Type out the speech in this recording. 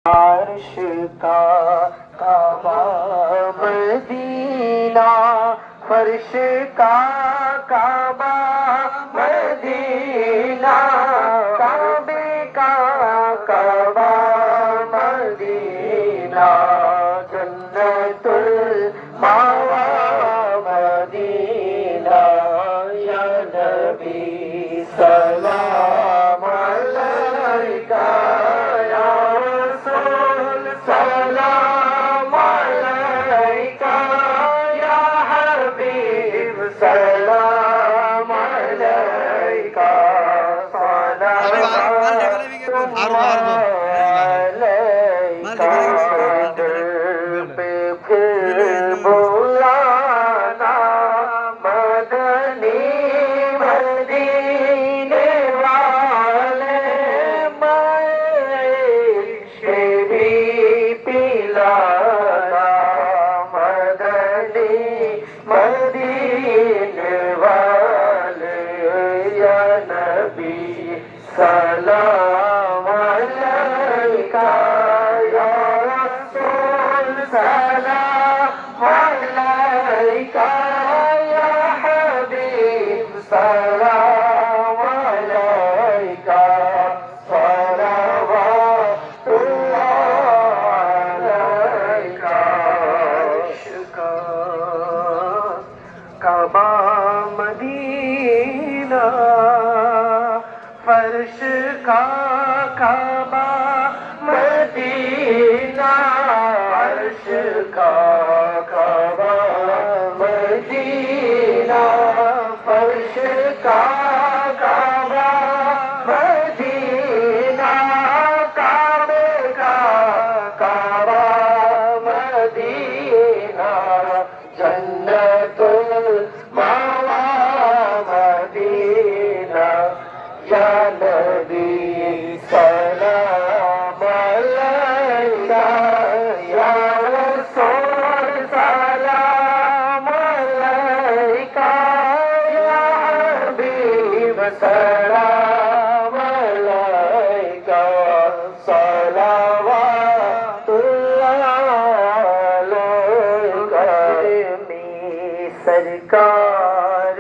अर्श का काबा मदीना, फर्श का काबा मदीना, काबे का काबा मदीना, जन्नतुल मावा मदीना, या नबी सलाम अलैका, या रसूल सलाम अलैका, या हबीब सलाम अलैका, पे फिर बुलाना मदनी मदीने वाले, मैं भी पिलाना मदनी मदीने वाले, या नबी सलाम अलैका, या रसूल सलाम अलैका, या हबीब सलाम अलैका, सलावतुल्लाह अलैका। इश्क़ काबा मदीना, फर्श का काबा मदीना, अर्श का काबा मदीना, फर्श का काबा मदीना, काबे का काबा मदीना, जन्नतुल मावा मदीना, या नबी सलाम अलैका, या रसूल सलाम अलैका, या हबीब सलाम अलैका, सलावतुल्लाह अलैका। सरकार